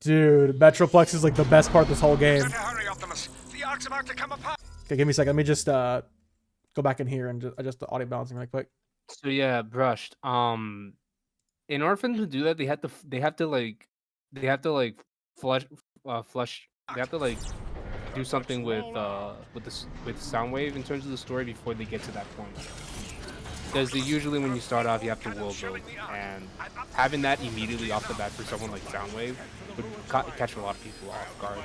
Dude, Metroplex is like the best part of this whole game. Hurry, Optimus. The Ark's about to come apart. Okay, give me a second. Let me just go back in here and just adjust the audio balancing right quick. So yeah, brushed. In order for them to do that, they have to flush they have to like do something with Soundwave in terms of the story before they get to that point. Because usually when you start off, you have to world build, and having that immediately off the bat for someone like Soundwave would catch a lot of people off guard.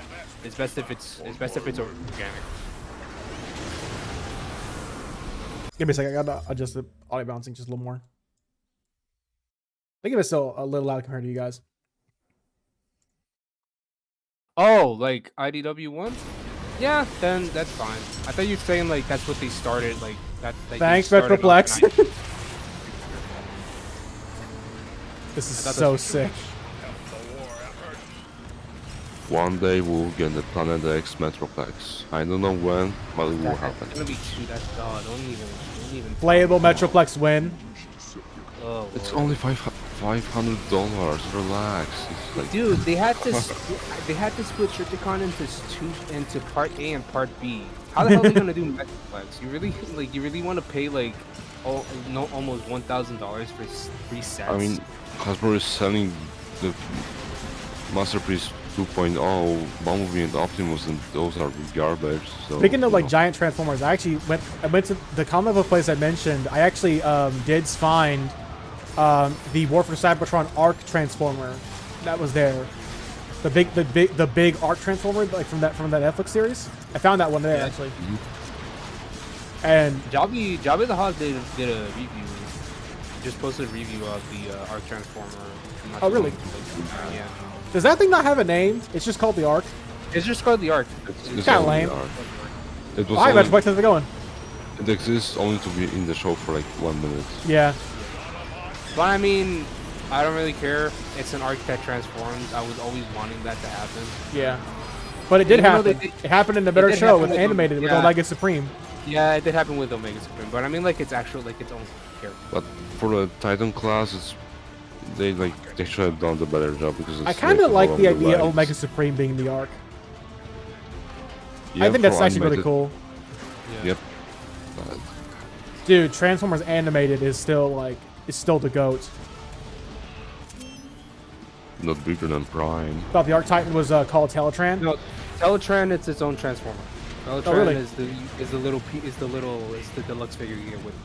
It's best if it's organic. Give me a second. I gotta adjust the audio balancing just a little more. I think it's still a little loud compared to you guys. Oh, like IDW1? Yeah, then that's fine. I thought you were saying like that's what they started, like that. Thanks, Metroplex. This is so sick. One day we'll get the Planet X Metroplex. I don't know when, but it will happen. It's gonna be true. Don't even. Playable Metroplex win. Oh, it's only $500. Relax. It's like... Dude, they had to split Stricticon into Part A and Part B. How the hell are they gonna do Metroplex? You really want to pay like almost $1,000 for 3 sets? I mean, Hasbro is selling the Masterpiece 2.0, Bumblebee and Optimus, and those are garbage. So, speaking of like giant transformers, I went to the comic book place I mentioned. I actually did find the War for Cybertron Arc Transformer that was there. The big Arc Transformer, like from that Netflix series. I found that one there actually. Mm-hmm. And Jabba the Hutt did a review. Just posted a review of the Arc Transformer. Oh really? Yeah. Does that thing not have a name? It's just called the Arc. It's just called the Arc. It's kind of lame. It was Hi, Metroplex, how's it going? It exists only to be in the show for like 1 minute. Yeah. But I mean, I don't really care. It's an Arc that transforms. I was always wanting that to happen. Yeah. But it did happen. It happened in the better show with Animated with Omega Supreme. Yeah, it did happen with Omega Supreme. But I mean, like, it's actual, like, its own character. But for the Titan class, it's they should have done the better job because it's I kind of like the idea of Omega Supreme being the Arc. Yeah, I think that's actually really cool. Yeah. Yep. Dude, Transformers Animated is still the GOAT. Not bigger than Prime. Thought the Arc Titan was called Teletran. No, Teletran, it's its own Transformer. Teletran really? is the deluxe figure you get with the.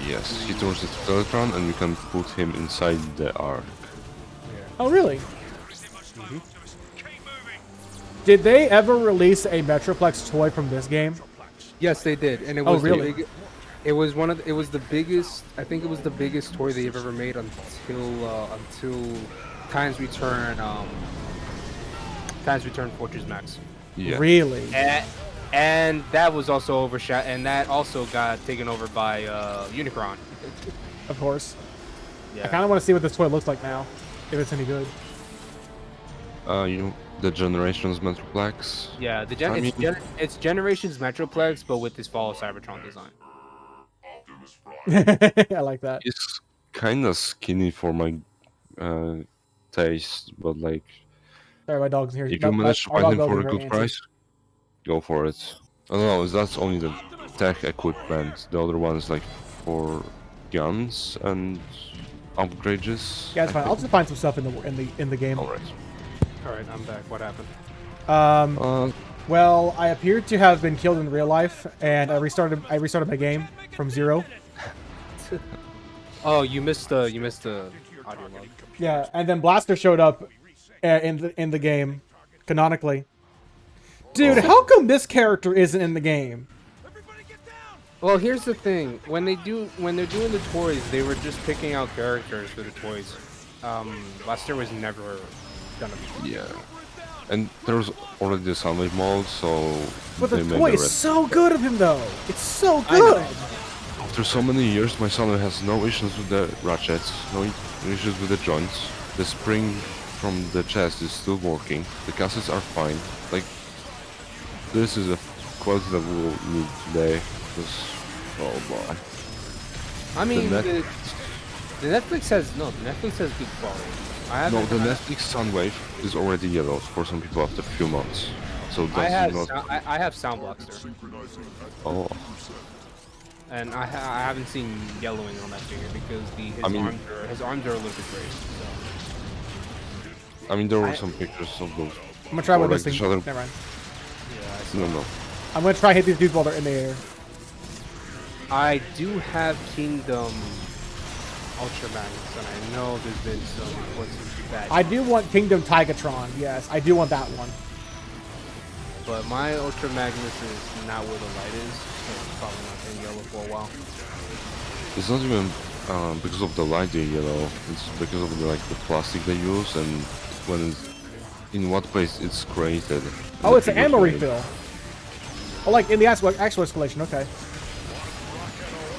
Yes, he turns it to Cybertron, and you can put him inside the Arc. Yeah. Oh, really? Mm-hmm. Did they ever release a Metroplex toy from this game? Yes, they did, and it was really? It was the biggest. I think it was the biggest toy they've ever made until Times Return. Times Return Fortress Max. Yeah. Really? And that was also overshadowed, and that also got taken over by Unicron. Of course. Yeah. I kind of want to see what this toy looks like now, if it's any good. You know, the Generations Metroplex. Yeah, it's Generations Metroplex, but with this Fall of Cybertron design. I like that. It's kind of skinny for my taste, but like, sorry, my dog's here. if you manage to find him for a good price, go for it. I don't know, that's only the tech equipment. The other one is like for guns and upgrades. Yeah, it's fine. I'll just find some stuff in the game. Alright. Alright, I'm back. What happened? Well, I appeared to have been killed in real life, and I restarted my game from 0. Oh, you missed the audio log. Yeah, and then Blaster showed up in the game canonically. Dude, how come this character isn't in the game? Well, here's the thing. When they're doing the toys, they were just picking out characters for the toys. Blaster was never gonna be. Yeah. And there's already the Soundwave mode, so... But the toy is so good of him, though. It's so good. After so many years, my Soundwave has no issues with the ratchets, no issues with the joints. The spring from the chest is still working. The cassettes are fine. Like, this is a quality that we will need today. Because, oh boy. I mean, the Netflix has good quality. I No, haven't. the Netflix Soundwave is already yellow for some people after a few months. So I that's have. not. I have sound blocks there, Oh, and I haven't seen yellowing on that finger because I mean- his arms are a little bit raised. So. I mean, there were some pictures of those. I'm gonna try Or with like this the thing. shadow- Never mind. Yeah, I saw. No. I'm gonna try hit these dudes while they're in the air. I do have Kingdom Ultra Magnus, and I know there's been some reports of that. I do want Kingdom Tigatron. Yes, I do want that one. But my Ultra Magnus is not where the light is, so it's probably not in yellow for a while. It's not even because of the light they yellow. It's because of the plastic they use and when in what place it's created. Oh, it's an The ammo figures refill. Oh, like in the actual escalation. Okay.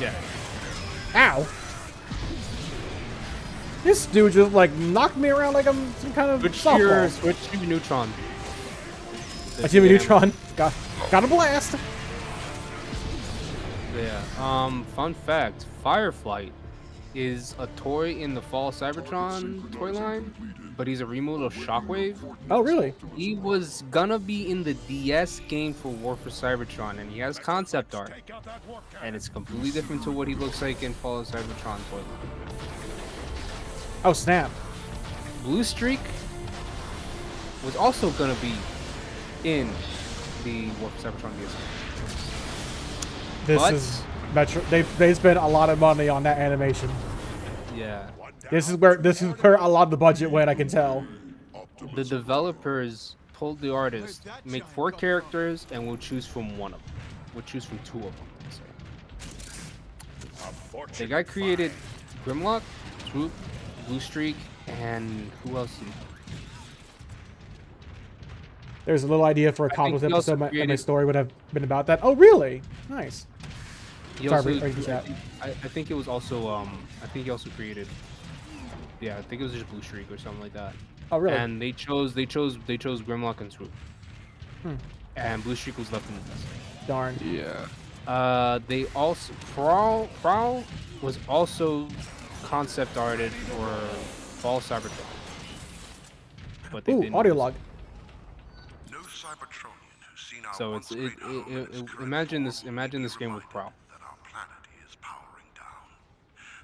Yeah. Ow. This dude just like knocked me around like I'm some kind of softball. Switch to Neutron. A Jimmy Neutron got a blast. Yeah. Fun fact: Fireflight is a toy in the Fall Cybertron toy line, but he's a remodel of Shockwave. Oh, really? He was gonna be in the DS game for War for Cybertron, and he has concept art, and it's completely different to what he looks like in Fall Cybertron toy line. Oh, snap. Blue Streak was also gonna be in the War for Cybertron DS game. This But- is Metro. They spent a lot of money on that animation. Yeah. This is where a lot of the budget went. I can tell. The developers told the artist, make 4 characters and we'll choose from one of them. We'll choose from 2 of them. So. The guy created Grimlock, Swoop, Blue Streak, and who else? There's a little idea for a I think Cosmos he also episode. My created- story would have been about that. Oh, really? Nice. He Sorry, also, read the chat. I think it was also I think he also created. Yeah, I think it was just Blue Streak or something like that. Oh, really? And they chose Grimlock and Swoop. Hmm. And Blue Streak was left in the dust. Darn. Yeah. They also Prowl was also concept arted for Fall Cybertron. But they Ooh, didn't. audio log. No Cybertronian who's seen our So it's once great home is currently imagine this reminded game with Prowl. that our planet is powering down,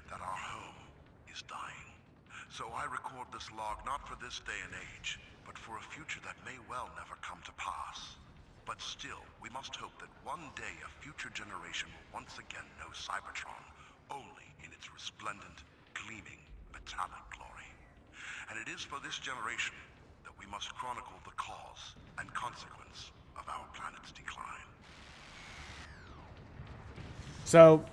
that our home is dying. So I record this log not for this day and age, but for a future that may well never come to pass. But still, we must hope that one day a future generation will once again know Cybertron only in its resplendent, gleaming, metallic glory. And it is for this generation that we must chronicle the cause and consequence of our planet's decline. So,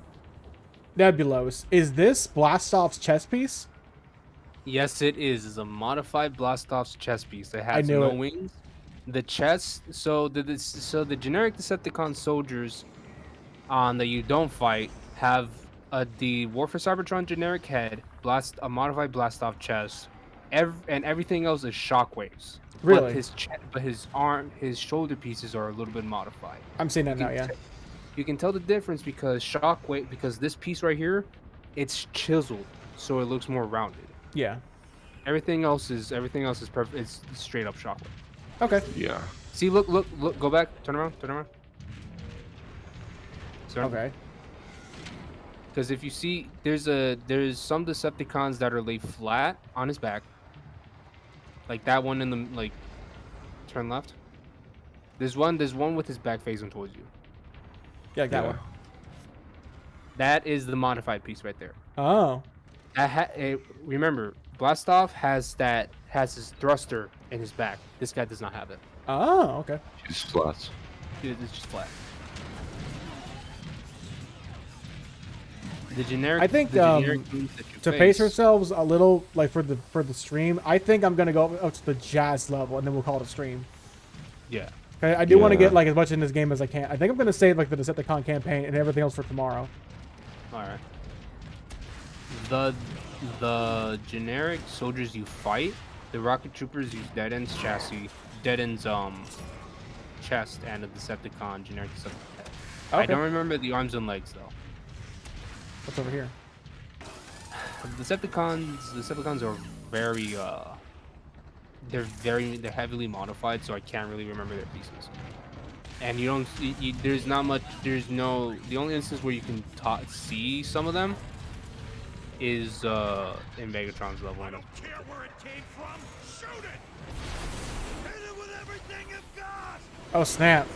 Nebulos, is this Blastoff's chess piece? Yes, it is. It's a modified Blastoff's chest piece. It has knew no it. wings. The chest. So the generic Decepticon soldiers, that you don't fight have the War for Cybertron generic head, a modified Blastoff chest, and everything else is shockwaves. Really? But his arm, his shoulder pieces are a little bit modified. I'm seeing that now, yeah. You can tell the difference because because this piece right here, it's chiseled, so it looks more rounded. Yeah. Everything else is perfect. It's straight up shockwave. Okay. Yeah. See, look, go back, turn around. Okay. Because if you see, there's some Decepticons that are laid flat on his back, like that one in the turn left. There's one with his back facing towards you. Yeah, like that Yeah. one. That is the modified piece right there. Oh. Remember, Blastoff has his thruster in his back. This guy does not have it. Oh, okay. It's flat. It's just flat. The generic. I think, the generic moves that you To pace face- ourselves a little, like for the stream, I think I'm gonna go up to the Jazz level, and then we'll call it a stream. Yeah. Okay, I do want to Yeah. get like as much in this game as I can. I think I'm gonna save like the Decepticon campaign and everything else for tomorrow. All right. The generic soldiers you fight, the rocket troopers use Dead End's chassis, Dead End's chest, and a Decepticon generic Decepticon head. I Okay. don't remember the arms and legs though. What's over here? Decepticons are very they're heavily modified, so I can't really remember their pieces. And you don't there's not much, the only instance where you can see some of them is in Megatron's level. I don't care where it came from. Shoot it. Hit it with everything you've got. Oh snap!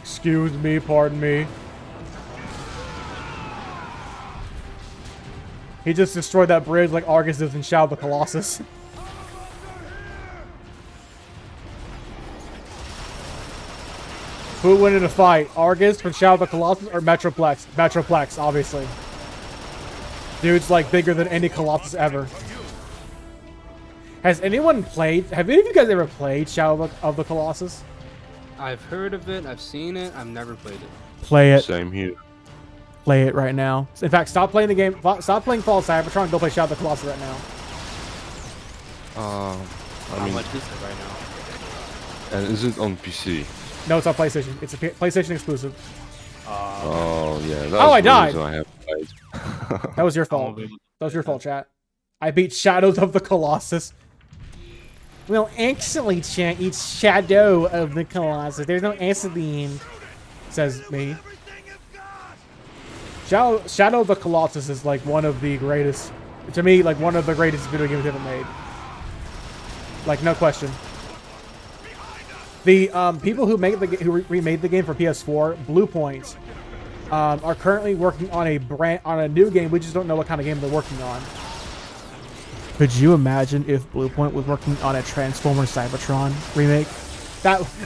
Excuse me, pardon me. He just destroyed that bridge like Argus did in Shadow of the Colossus. Who would win in a fight? Argus from Shadow of the Colossus or Metroplex? Metroplex, obviously. Dude's like bigger than any Colossus ever. Has anyone played? Have any of you guys ever played Shadow of the Colossus? I've heard of it, I've seen it, I've never played it. Play it. Same here. Play it right now. In fact, stop playing the game. Stop playing Fall of Cybertron and go play Shadow of the Colossus right now. How much is it right now? And is it on PC? No, it's on PlayStation. It's a PlayStation exclusive. Oh yeah. That Oh, was I the died. reason I haven't played. That was your fault. That was your fault, chat. I beat Shadows of the Colossus. Well, actually, chat, it's Shadow of the Colossus. There's no S at the end, says me. Shadow of the Colossus is like one of the greatest, to me, like one of the greatest video games ever made. Like, no question. The people who remade the game for PS4, Bluepoint, are currently working on a new game. We just don't know what kind of game they're working on. Could you imagine if Bluepoint was working on a Transformers Cybertron remake?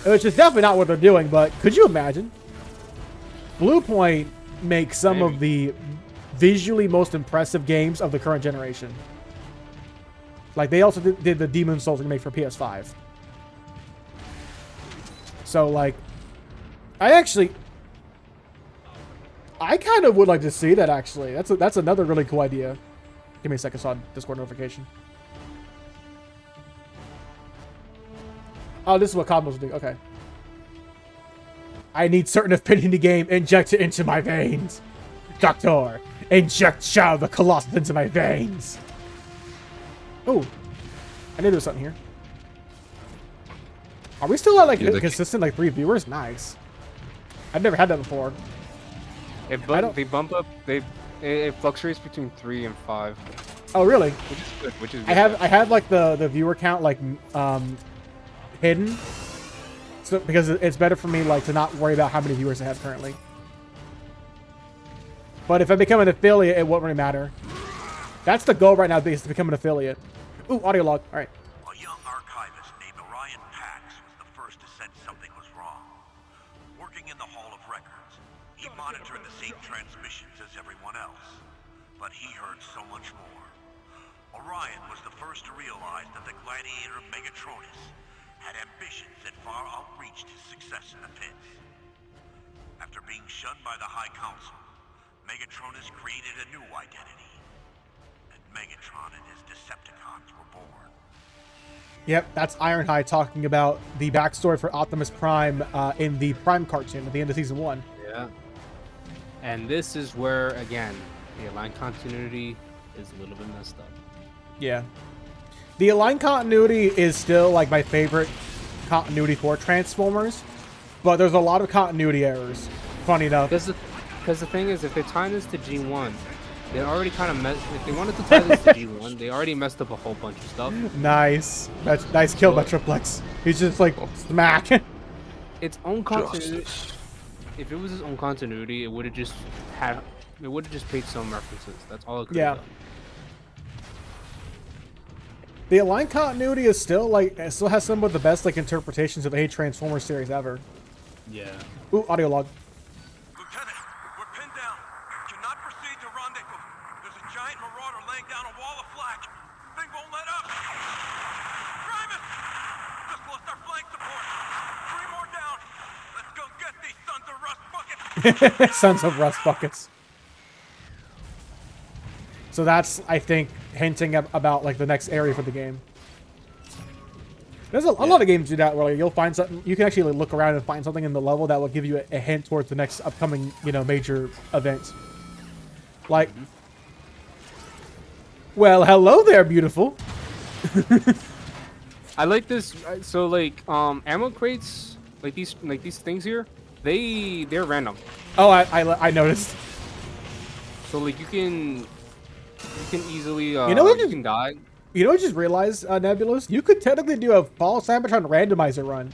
Which is definitely not what they're doing, but could you imagine? Bluepoint makes some of the visually most impressive games of the current generation. Like, they also did the Demon Souls remake for PS5. So, like, I kind of would like to see that, actually. That's another really cool idea. Give me a second, so on Discord notification. Oh, this is what combos do. Okay. I need certain affinity in the game. Inject it into my veins. Doctor, inject Shadow of the Colossus into my veins. Oh, I knew there was something here. Are we still at like consistent like 3 viewers? Nice. I've never had that before. They bump up. It fluctuates between 3 and 5. Oh really? Which is good. Which is good. I have like the viewer count like hidden, so because it's better for me like to not worry about how many viewers I have currently. But if I become an affiliate, it won't really matter. That's the goal right now, is to become an affiliate. Ooh, audio log. All right. A young archivist named Orion Pax was the first to sense something was wrong. Working in the Hall of Records, he monitored the same transmissions as everyone else, but he heard so much more. Orion was the first to realize that the gladiator Megatronus had ambitions that far outreached his success in the pits. After being shunned by the High Council, Megatronus created a new identity, and Megatron and his Decepticons were born. Yep, that's Ironhide talking about the backstory for Optimus Prime in the Prime cartoon at the end of Season 1. Yeah. And this is where, again, the aligned continuity is a little bit messed up. Yeah. The aligned continuity is still like my favorite continuity for Transformers, but there's a lot of continuity errors. Funny enough. Because the thing is, if they're tying this to G1, they already kind of messed. If they wanted to tie this to G1, they already messed up a whole bunch of stuff. Nice. Nice kill, Metroplex. He's just like, smack. Its own continuity. If it was its own continuity, it would have just paid some references. That's all it could have done. The aligned continuity is still like, it still has some of the best like interpretations of the Transformers series ever. Yeah. Ooh, audio log. Lieutenant, we're pinned down. Do not proceed to rendezvous. There's a giant marauder laying down a wall of flak. Thing won't let up. Primus! Just lost our flank support. 3 more down. Let's go get these sons of rust buckets. Sons of rust buckets. So that's, I think, hinting about like the next area for the game. There's a lot of games do that where like, you'll find something, you can actually like, look around and find something in the level that will give you a hint towards the next upcoming, major event. Like, Well, hello there, beautiful. I like this. So like ammo crates, like these things here, they're random. Oh, I noticed. So like you can easily You know what you just- can die. You know what I just realized, Nebulous? You could technically do a Fall Cybertron randomizer run.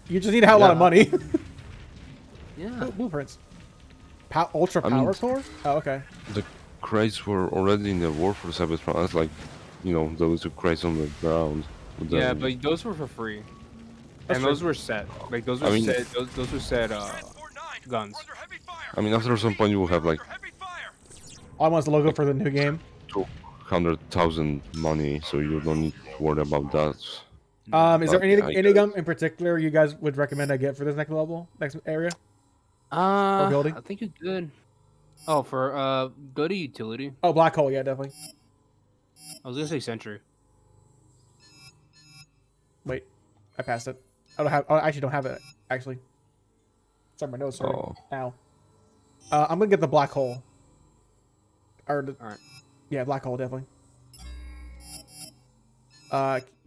You just need to have a lot of Yeah. money. Yeah. Blueprints. Ultra I mean- power core? Oh, okay. The crates were already in the war for Cybertron. That's like, you know, those two crates on the ground. with the- Yeah, but those were for free. That's And true. those were set. Like those were I mean- set. Those were set. Guns. I mean, after some point you will have like All I want is the logo for the new game. 200,000 money, so you don't need to worry about that. Is there Okay, I any guess. gun in particular you guys would recommend I get for this next level, next area? building? I think it's good. Oh, for go to utility. Oh, black hole, yeah, definitely. I was gonna say sentry. Wait, I passed it. I don't have. Oh, I actually don't have it. Actually, it's on my nose. Sorry. Oh. Ow. I'm gonna get the black hole. Or the, Alright. yeah, black hole definitely.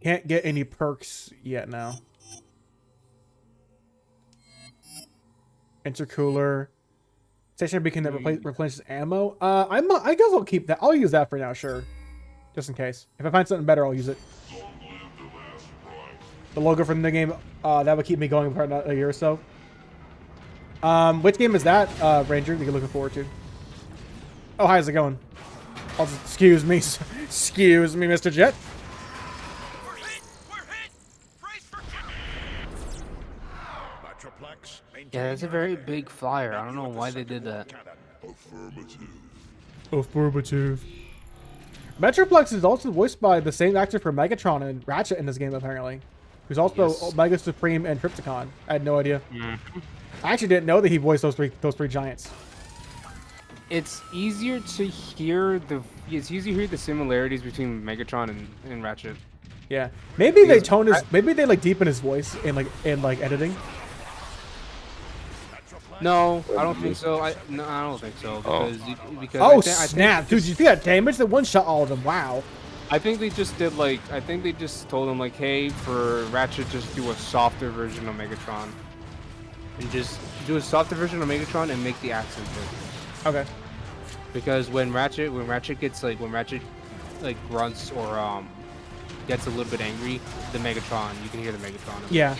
Can't get any perks yet now. Intercooler. Stationary beacon that replenishes ammo. I guess I'll keep that. I'll use that for now, sure. Just in case. If I find something better, I'll use it. The logo from the game, that would keep me going for a year or so. Which game is that, Ranger, that you're looking forward to? Oh, how's it going? Excuse me, excuse me, Mr. Jet. We're hit! We're hit! Brace for Metroplex, Yeah, that's a very big flyer. I don't know why they did that. Affirmative. Metroplex is also voiced by the same actor for Megatron and Ratchet in this game, apparently. Who's also Yes. Omega Supreme and Trypticon. I had no idea. I actually didn't know that he voiced those three giants. It's easier to hear the similarities between Megatron and Ratchet. Yeah, maybe they Because tone his, maybe they like deepen his voice in like editing. No, I don't think so. I don't think so because Oh I think snap, dude! You see that damage? That one shot all of them. Wow. I think they just did like I think they just told him like, hey, for Ratchet, just do a softer version of Megatron, and just do a softer version of Megatron and make the accent big. Okay. Because when Ratchet gets like grunts or gets a little bit angry, the Megatron, you can hear the Megatron. Yeah.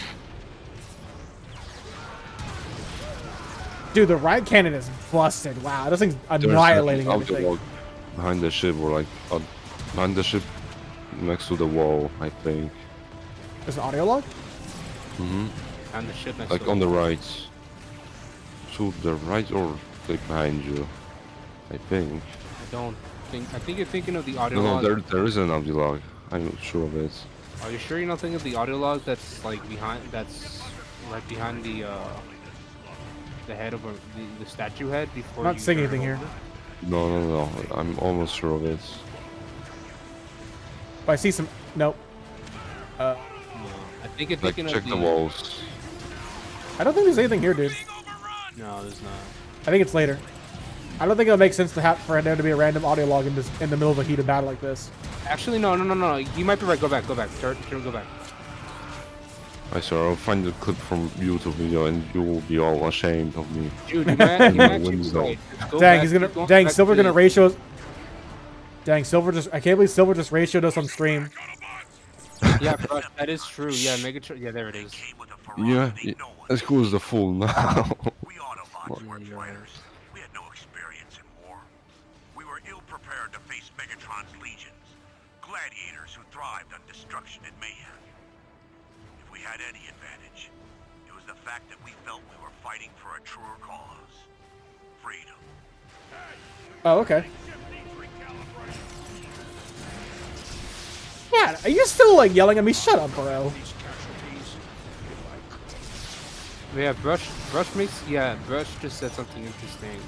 Dude, the riot cannon is busted. Wow, this thing's There's annihilating an everything. audio log behind the ship, or like behind the ship, next to the wall, I think. There's an audio log? On the ship next Like to on it. the right. To the right or like behind you, I think. I think you're thinking of the audio No, log. there is an audio log. I'm not sure of it. Are you sure you're not thinking of the audio log that's like that's right behind the head of the statue head before I'm not you seeing turn anything here. over? No. I'm almost sure of it. But I see some. Nope. No, I think you're Like thinking check of the walls. I don't think there's anything here, dude. No, there's not. I think it's later. I don't think it'll make sense to have for there to be a random audio log in the middle of a heated battle like this. Actually, no. You might be right. Go back. Go back. Go back. I swear, I'll find a clip from YouTube video and you will be all ashamed of me. Dude, you might actually be Window. right. Go Dang, back- he's gonna. go Dang, back Silver to gonna the- ratio. Dang, Silver just. I can't believe Silver just ratioed us on stream. Yeah, bro, that is true. Yeah, Megatron. Yeah, there it is. Came with a Yeah, ferocity no one as cool as the fool now. We Autobots were traitors. We had no experience in war. We were ill-prepared to face Megatron's legions. Gladiators who thrived on destruction and mayhem. If we had any advantage, it was the fact that we felt we were fighting for a truer cause. Freedom. Oh, okay. Yeah, are you still like yelling at me? Shut up, bro. Yeah, Brush just said something interesting.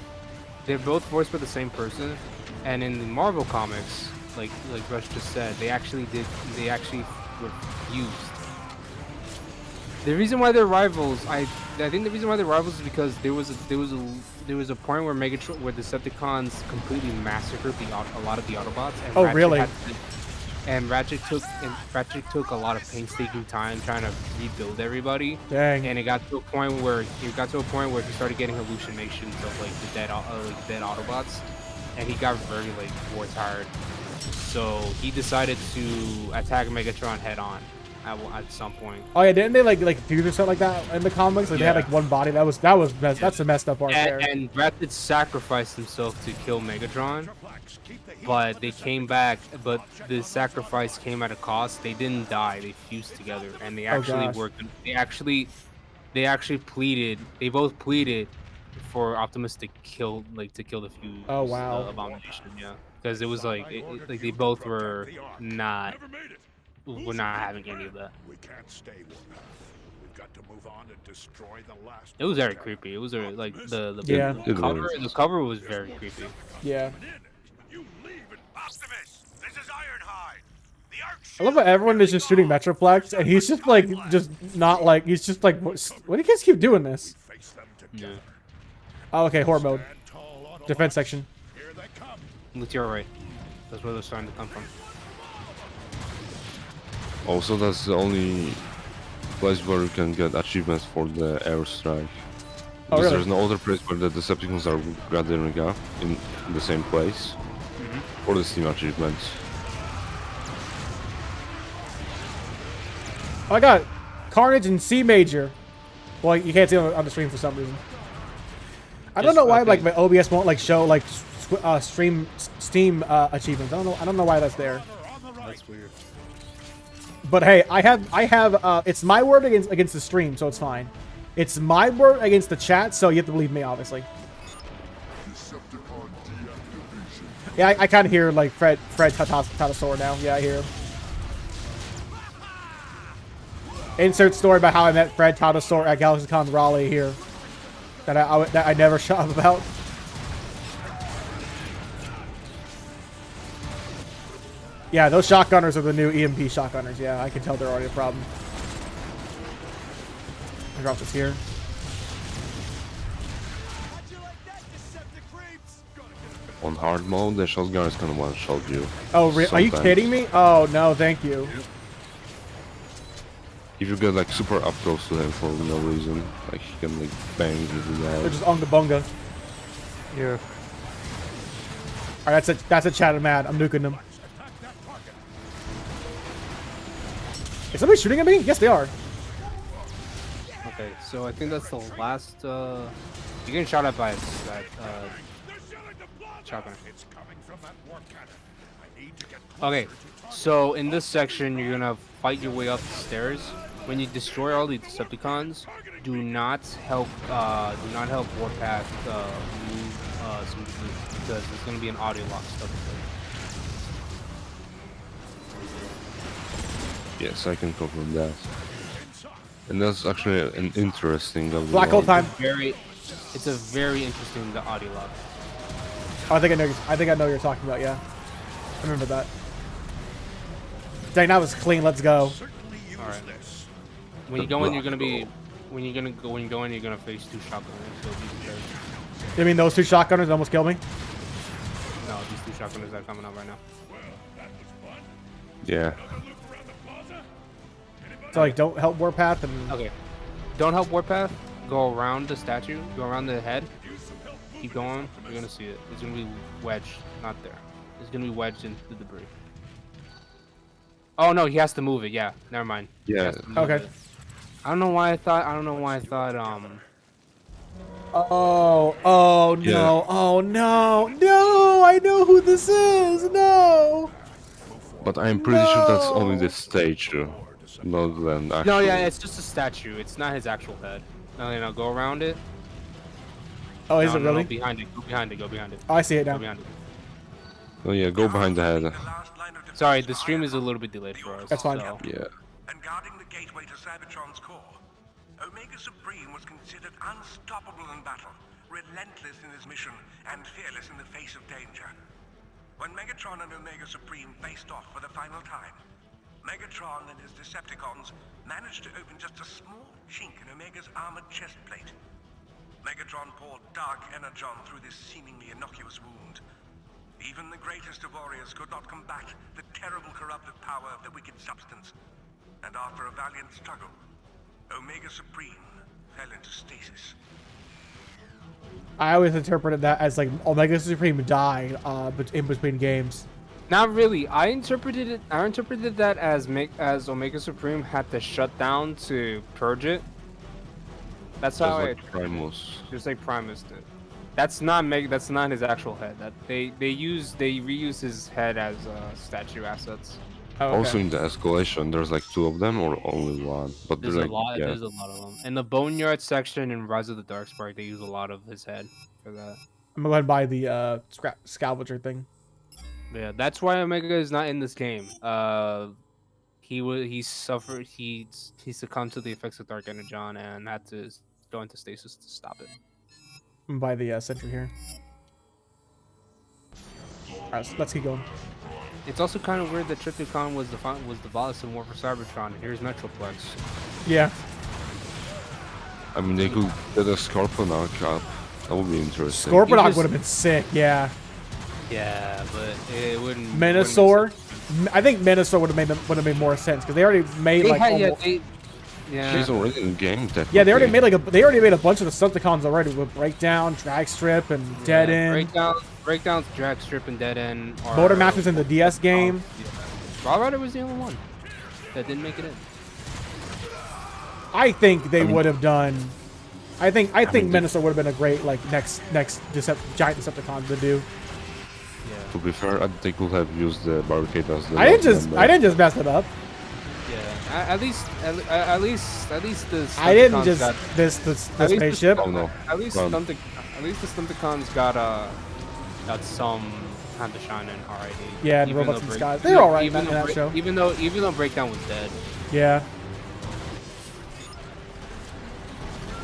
They're both voiced by the same person, and in the Marvel comics, like Brush just said, they actually were fused. The reason why they're rivals, I think the reason why they're rivals is because there was a point where where Decepticons completely massacred a lot of the Autobots, and Oh, really? Ratchet took a lot of painstaking time trying to rebuild everybody. Dang. And it got to a point where he started getting hallucinations of like the dead Autobots, and he got very like war tired. So he decided to attack Megatron head on at some point. Oh yeah, didn't they like fuse or something like that in the comics? Like they had Yeah. like one body. That's the messed up part there. And Ratchet sacrificed himself to kill Megatron, but they came back. But the sacrifice came at a cost. They didn't die. They fused together, and they actually gosh. worked. They actually pleaded. They both pleaded for Optimus to kill the fuse. Oh, wow. Abomination. Yeah, because it was like like they both were not having any of that. We can't stay Warpath. We've got to move on and destroy the last. It was very creepy. It was like the Yeah. the cover was very creepy. Yeah. You leave it. Optimus, this is Ironhide. The Arc. I love how everyone is just shooting Metroplex, and he's just like not like he's just like what do you guys keep doing this? Face them Yeah. together. Oh, okay, horde mode, Stand tall, Autobots. defense section. Here they come. Look to your right. That's where they're starting to come from. Also, that's the only place where you can get achievements for the airstrike. Oh, Because really? there's no other place where the Decepticons are gathering up in the same place for the Steam achievements. Oh, I got Carnage in C major. Well, you can't see it on the stream for some reason. I don't Just know why okay. like my OBS won't like show like Steam achievements. I don't know why that's there. That's weird. But hey, I have it's my word against the stream, so it's fine. It's my word against the chat, so you have to believe me, obviously. Yeah, I kind of hear like Fred Tatasaur now. Yeah, I hear him. Insert story about how I met Fred Tatasaur at GalaxyCon Raleigh here. That I never shut up about. Yeah, those shotgunners are the new EMP shotgunners. Yeah, I can tell they're already a problem. I drop this here. On hard mode, the shotgun is gonna one-shot you. Oh, are you sometimes. kidding me? Oh no, thank you. If you get like super up close to him for no reason, like he can like bang you with They're that. just on the bunga. Yeah. All right, that's a chat mad. I'm nuking them. Is somebody shooting at me? Yes, they are. Okay, so I think that's the last. You're getting shot at by that shotgun. It's coming from that war cannon. I need to get Okay, so in this section, you're gonna fight your way up the stairs. When you destroy all the Decepticons, do not help Warpath move some debris, because there's gonna be an audio lock stuff there. Yes, I can confirm that. And that's actually an interesting. Black hole time. It's a very interesting audio lock. Oh, I think I know what you're talking about. Yeah, I remember that. Dang, that was clean. Let's go. certainly use Alright. this. When you go in, you're gonna face two shotgunners. So be prepared. You mean those two shotgunners almost killed me? No, these two shotgunners that are coming up right now. Yeah. So like, don't help Warpath and Okay. Don't help Warpath. Go around the statue. Go around the head. Keep going. You're gonna see it. It's gonna be wedged. Not there. It's gonna be wedged into the debris. Oh no, he has to move it. Yeah. Never mind. He Yeah. has to move Okay. it. I don't know why I thought. oh no, Yeah. oh no, I know who this is. No. But I'm pretty sure that's only the stage, not then actually. No, yeah, it's just a statue. It's not his actual head. No, go around it. Oh, is No, it no, really? behind it. Go behind it. Go behind it. Oh, I see it Go now. behind it. Oh yeah, go behind the head. Sorry, the stream is a little bit delayed for us. That's fine. So. Yeah. And guarding the gateway to Cybertron's core, Omega Supreme was considered unstoppable in battle, relentless in his mission, and fearless in the face of danger. When Megatron and Omega Supreme faced off for the final time, Megatron and his Decepticons managed to open just a small chink in Omega's armored chest plate. Megatron poured dark energon through this seemingly innocuous wound. Even the greatest of warriors could not combat the terrible corruptive power of the wicked substance. And after a valiant struggle, Omega Supreme fell into stasis. I always interpreted that as like Omega Supreme died in between games. Not really. I interpreted that as Omega Supreme had to shut down to purge it. That's how Just like Primus. just like Primus did. That's not That's not his actual head. That they reuse his head as statue assets. Oh, okay. Also in the escalation, there's like 2 of them or only 1. But There's they're a like, lot. yeah. There's a lot of them. In the Boneyard section in Rise of the Darkspark, they use a lot of his head for that. I'm gonna go ahead and buy the scavenger thing. Yeah, that's why Omega is not in this game. He succumbed to the effects of Dark Energon and had to go into stasis to stop it. I'm gonna buy the sentry here. Alright, let's keep going. It's also kind of weird that Trypticon was the Volus in War for Cybertron, and here's Metroplex. Yeah. I mean, they could get a Scorponok up. That would be interesting. Scorponok would have been sick, yeah. Yeah, but it wouldn't. Menasor. I think Menasor would have made more sense because they already made They like had, almost, She's already in the game. yeah, they already made a bunch of the Decepticons already with Breakdown, Drag Strip, and Dead End. Breakdowns, Drag Strip, and Dead End. Motor Masters in the DS game. Raw Rider was the only one that didn't make it in. I think they would have done. I think Menasor would have been a great like next giant Decepticon to do. Yeah. To be fair, they could have used the barricade as the. I didn't just mess it up. Yeah. At least the. I didn't Stunticons just got, this spaceship. Oh no. At least Run. the Stunticons got some time to shine in RID. Yeah, and Even Robots though in Break- Skies. They're all right in even that though show. Even though Breakdown was dead. Yeah.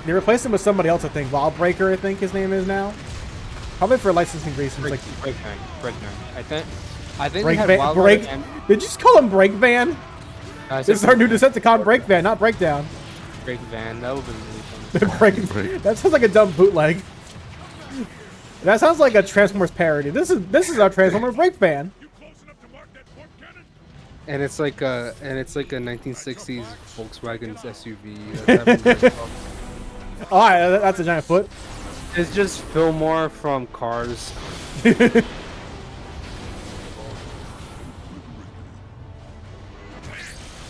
They replaced him with somebody else, I think. Wildbreaker, I think his name is now. Probably for licensing reasons. Like Breakdown. I think Break they had Van. Wild Break. Rider and Did you just call him Break Van? This is our new Decepticon Break Van, not Breakdown. Break Van. That would be really funny. Break. That sounds like a dumb bootleg. That sounds like a Transformers parody. This is our Transformers Break Van. You close enough to mark that port cannon? And it's like a 1960s Volkswagen SUV. Oh, that's a giant foot. It's just Fillmore from Cars.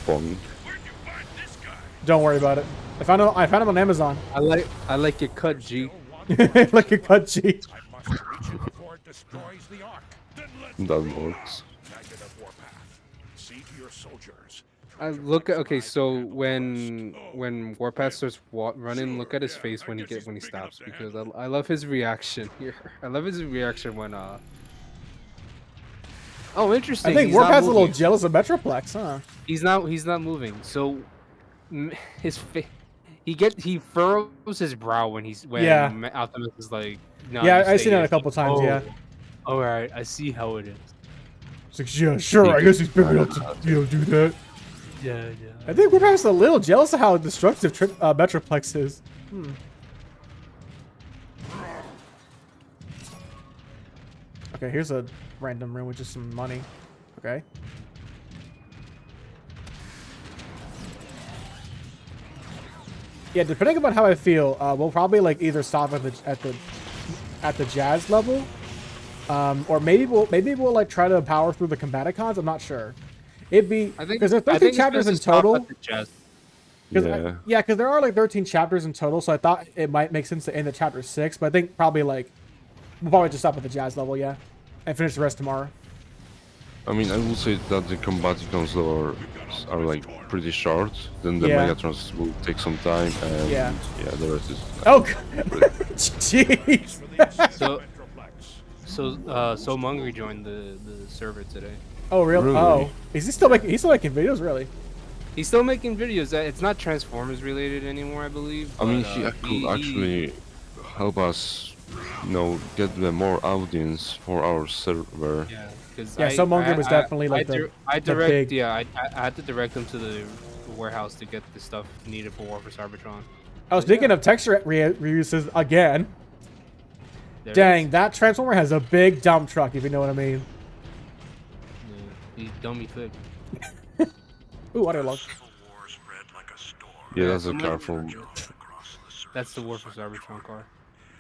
Bong. Where'd you find this guy? Don't worry about it. I found him on Amazon. I like your cut, G. Like a cut G. I must reach it before it destroys the Ark. Then let's That works. negative warpath. See to your soldiers. Okay, so when Warpath starts running, look at his face when he stops, because I love his reaction here. I love his reaction when Oh, interesting. I think he's not Warpath's a little moving. jealous of Metroplex, huh? He's not moving. So his face, he furrows his brow when Yeah. Optimus is like, no. Yeah, you I've stay seen that here. a couple times. Yeah. All right, I see how it is. It's like, yeah, sure. I guess he's big enough to do that. Yeah. I think Warpath's a little jealous of how destructive Metroplex is. Okay, here's a random room with just some money. Okay. Yeah, depending upon how I feel, we'll probably like either stop at the jazz level, or maybe we'll like try to power through the Combaticons. I'm not sure. It'd be because there's 13 chapters in total. Yeah. Because there are like 13 chapters in total, so I thought it might make sense to end at chapter 6, but I think probably like we'll probably just stop at the jazz level, yeah, and finish the rest tomorrow. I mean, I would say that the Combaticons are like pretty short. Then the Yeah. Megatrons will take some time, and Yeah. the rest is. Oh, jeez. So Mungry joined the server today. Oh, really? Really? Oh, is he still making? He's still making videos, really? He's still making videos. It's not Transformers related anymore, I believe. I mean, but, he could actually help us, get the more audience for our server. Yeah, because Yeah, so Mungry was definitely like the I big- had to direct him to the warehouse to get the stuff needed for War for Cybertron. Oh, speaking of texture reuses again. There it Dang, is. that Transformer has a big dump truck, if you know what I mean. Yeah, he's dummy thick. Ooh, water log. Civil war spread like a storm. Yeah, that's a someone- car from. Across the surface That's the War of for Cybertron car.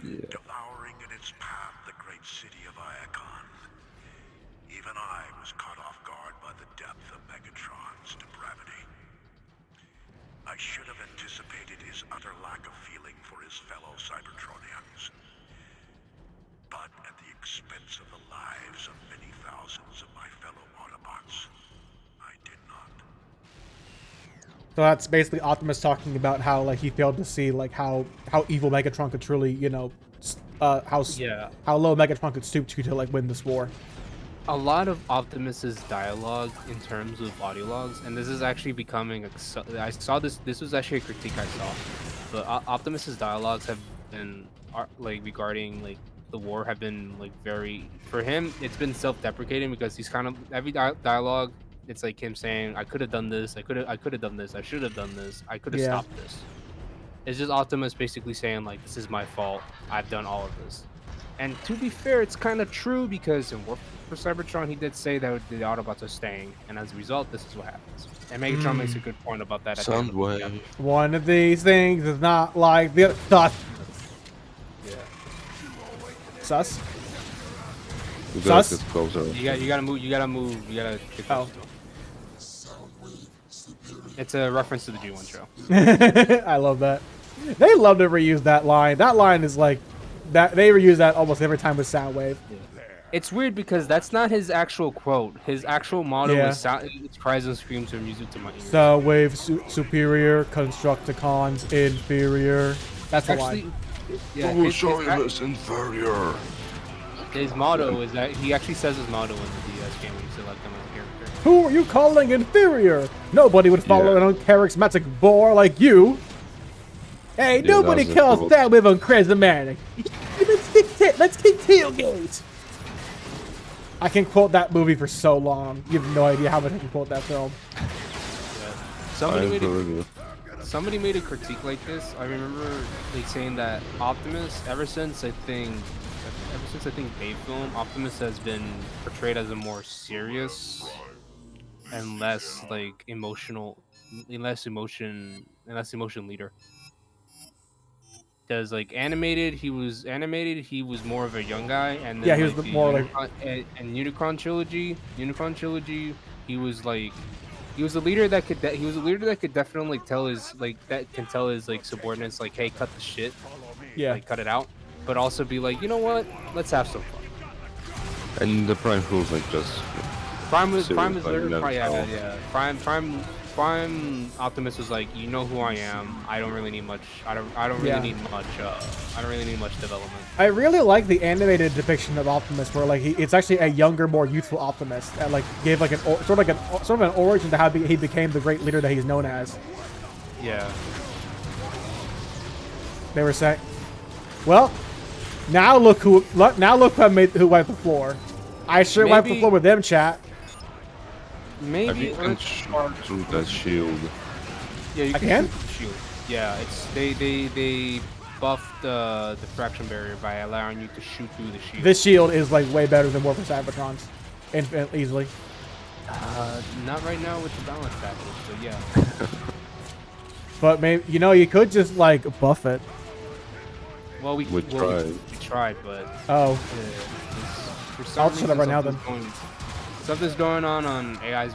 Yeah. devouring in its path the great city of Iacon. Even I was caught off guard by the depth of Megatron's depravity. I should have anticipated his utter lack of feeling for his fellow Cybertronians. But at the expense of the lives of many thousands of my fellow Autobots, I did not. So that's basically Optimus talking about how like he failed to see like how evil Megatron could truly, you know, Yeah. how low Megatron could stoop to like win this war. A lot of Optimus's dialogue in terms of audio logs, and this is actually becoming. I saw this. This was actually a critique I saw. But Optimus's dialogues have been like regarding like the war have been like very for him. It's been self-deprecating because he's kind of every dialogue. It's like him saying, "I could have done this. I could have done this. I should have done this. I could have Yeah. stopped this." It's just Optimus basically saying like, "This is my fault. I've done all of this." And to be fair, it's kind of true because in War for Cybertron, he did say that the Autobots are staying, and as a result, this is what happens. And Megatron makes a good point about that. At the end of the Soundwave. chapter. One of these things is not like the other. Sus. Yeah. Sus. We gotta Sus? get closer. You gotta move. You gotta get Oh. It's a reference to the G1 show. I love that. They love to reuse that line. That line is like that. They reuse that almost every time with Soundwave. It's weird because that's not his actual quote. His actual motto Yeah. is "It's cries and screams or music to my ears." Soundwave superior, Constructicons inferior. That's the Actually, line. yeah, Who will his, show his, him is inferior? his motto is that he actually says his motto in the DS game when you select him as a character. Who are you calling inferior? Nobody would follow Yeah. an charismatic bore like you. Hey, Yeah, nobody that was a calls quote. Soundwave on charismatic. Let's kick tailgate. I can quote that movie for so long. You have no idea how much I can quote that film. Somebody I made a, believe you. somebody made a critique like this. I remember like saying that Optimus, ever since I think Dave film, Optimus has been portrayed as a more serious and less like emotional, less emotion leader. Because like animated, he was more of a young guy, and then Yeah, he was like, more like- and Unicron trilogy, he was like. He was a leader that could definitely tell his like subordinates like, hey, cut the shit, Yeah. like cut it out, but also be like, you know what, let's have some fun. And the Prime Fools like just Prime was Serious, like, literally never yeah. stop. Prime Optimus was like, you know who I am. I don't really need much. I don't really Yeah. need much. I don't really need much development. I really like the animated depiction of Optimus, where like it's actually a younger, more youthful Optimus that like gave like sort of an origin to how he became the great leader that he's known as. Yeah. They were saying, "Well, now look who who wiped the floor. I sure wiped the Maybe- floor with them, chat." I Maybe think you can shoot through that shield. yeah, you I can can? shoot the shield. Yeah, it's they buffed the diffraction barrier by allowing you to shoot through the shield. This shield is like way better than War for Cybertron's, easily. Not right now with the balance package, but yeah. But maybe you could just like buff it. Well, we tried, but Oh, for some I'll shut up reason right now, something's going on AI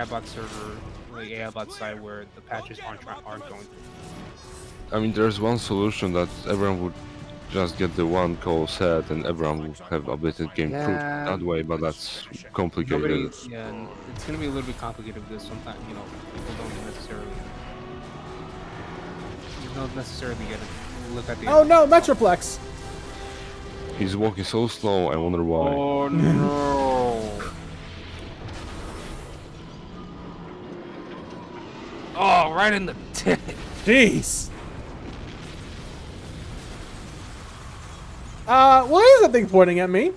bot server, like AI bot side, where the patches aren't going through. I mean, there's one solution that everyone would just get the one call set and everyone would have updated game proof Yeah. that way, but that's complicated. And it's gonna be a little bit complicated because sometimes people don't necessarily get to look at the. oh no, Metroplex. He's walking so slow, I wonder why. Oh no! Oh, right in the tip. Jeez. What is that thing pointing at me?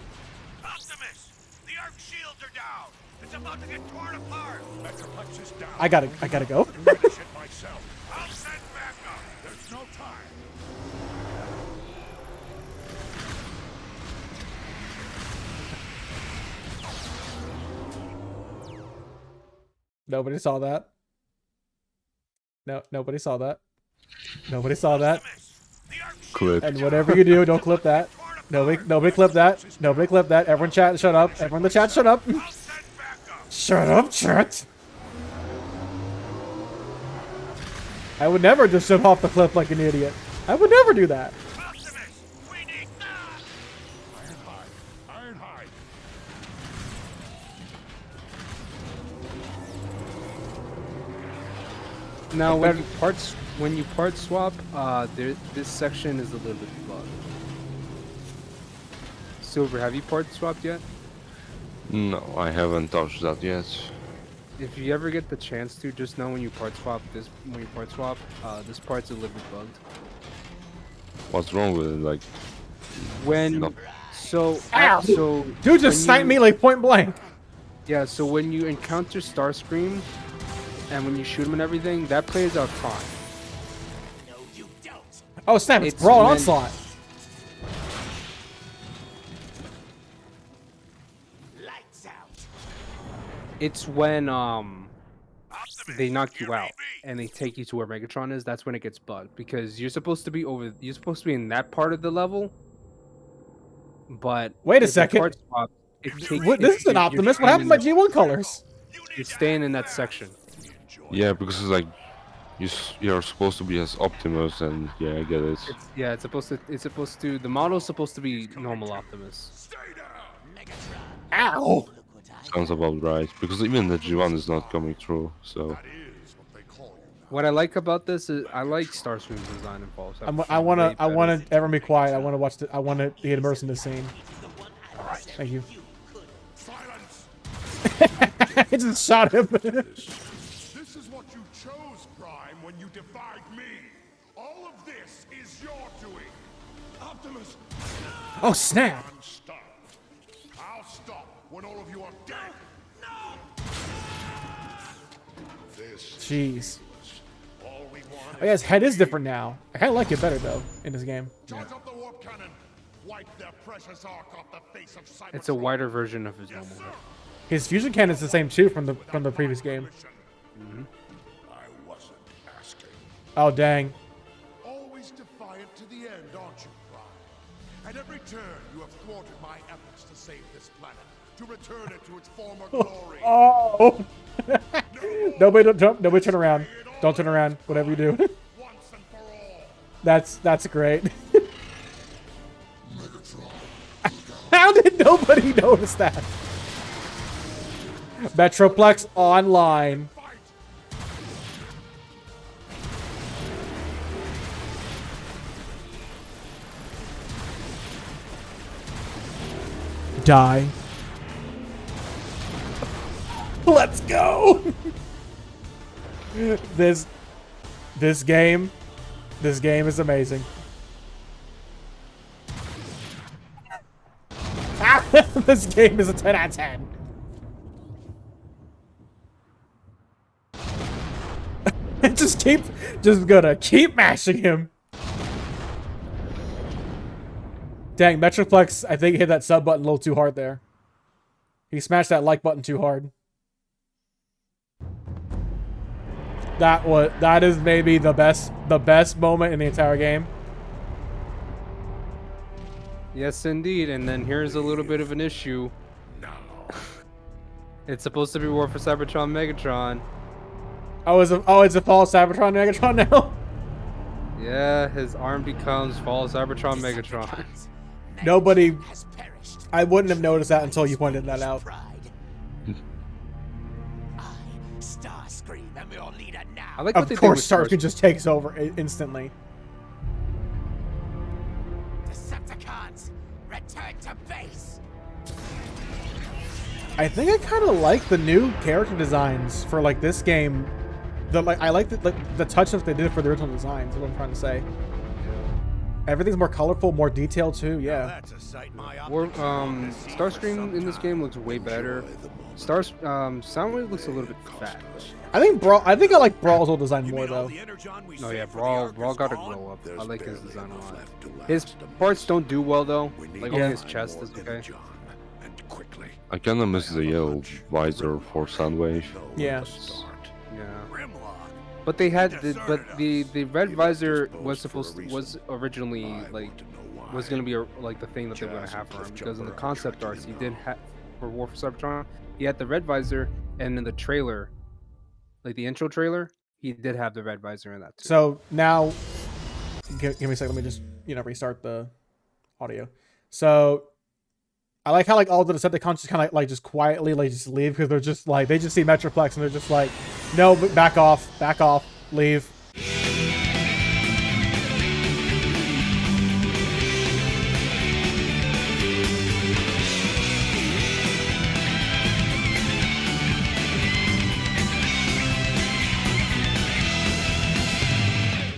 Optimus! The arc shields are down! It's about to get torn apart! Metroplex is down. I gotta go. Finish it, my Nobody saw that. No, nobody saw that. Nobody saw that. Clip. And whatever you do, don't clip that. Nobody clip that. Nobody clip that. Everyone chat, shut up. Everyone in the chat, shut up. Shut up, chat. I would never just jump off the cliff like an idiot. I would never do that. Now, when you part swap, this section is a little bit bugged. Silver, have you part swapped yet? No, I haven't touched that yet. If you ever get the chance to, just know when you part swap this part's a little bit bugged. What's wrong with it? Like, When No. so Ow! so Dude just sniped me like point blank. yeah, so when you encounter Starscream and when you shoot him and everything, that plays out fine. Oh snap! It's It's Brawl and when- Onslaught. It's when they knock you out and they take you to where Megatron is. That's when it gets bugged because you're supposed to be in that part of the level. But Wait a if the second. part swap, it takes- What, this is an you're Optimus. What staying happened to my in G1 colors? You're staying in that section. yeah, because it's like you're supposed to be as Optimus, and yeah, I get it. It's supposed to. The model's supposed to be normal Optimus. Ow! Sounds about right. Because even the G1 is not coming through, so What I like about this is I like Starscream's design in Falls. I wanna everyone be quiet. I wanna watch I wanna get immersed in the scene. Thank you. I just shot him. This is what you chose, Prime, when you defied me. All of this is your doing. Optimus, Oh snap! stop. I'll stop when all of you are dead. This Jeez. all we want. Oh yeah, his head is different now. I kinda like it better though in this game. Charge up the warp cannon. Wipe their precious arc off the face of Cybertron. It's a wider version of his normal. His fusion cannon's the same too from the previous game. I wasn't asking. Oh dang. Always defiant to the end, aren't you, Prime? At every turn, you have thwarted my efforts to save this planet, to return it to its former glory. Oh! Nobody turn around. Don't turn around. Whatever you do. Once and for all. That's great. How did nobody notice that? Metroplex online. Die. Let's go. This game is amazing. This game is a 10 out of 10. just gonna keep mashing him. Dang, Metroplex, I think he hit that sub button a little too hard there. He smashed that like button too hard. That is maybe the best moment in the entire game. Yes, indeed. And then here's a little bit of an issue. It's supposed to be War for Cybertron Megatron. It's a Fall Cybertron Megatron now? Yeah, his arm becomes Fall Cybertron Megatron. Nobody... I wouldn't have noticed that until you pointed that out. I like what Of they course, did with Starscream just takes over instantly. Decepticons, return to base. I think I kind of like the new character designs for like this game. I like the touch-ups they did for the original designs. Is what I'm trying to say. Everything's more colorful, more detailed too. Yeah. That's a sight my Starscream in this game looks way better. Soundwave looks a little bit fat. I think I like Brawl's old design more though. Oh yeah, Brawl gotta grow up. I like his design a lot. His parts don't do well though. Like only his chest is okay. quickly. I kinda miss the yellow visor for Soundwave. Yeah. Yeah. But they had the red visor was originally like was gonna be like the thing that they were gonna have for him, because in the concept arts he did have for War for Cybertron, he had the red visor, and in the trailer, like the intro trailer, he did have the red visor in that too. So now, give me a second. Let me just restart the audio. So I like how like all the Decepticons just kind of like just quietly like just leave, because they're just like they just see Metroplex and they're just like, no, back off, leave.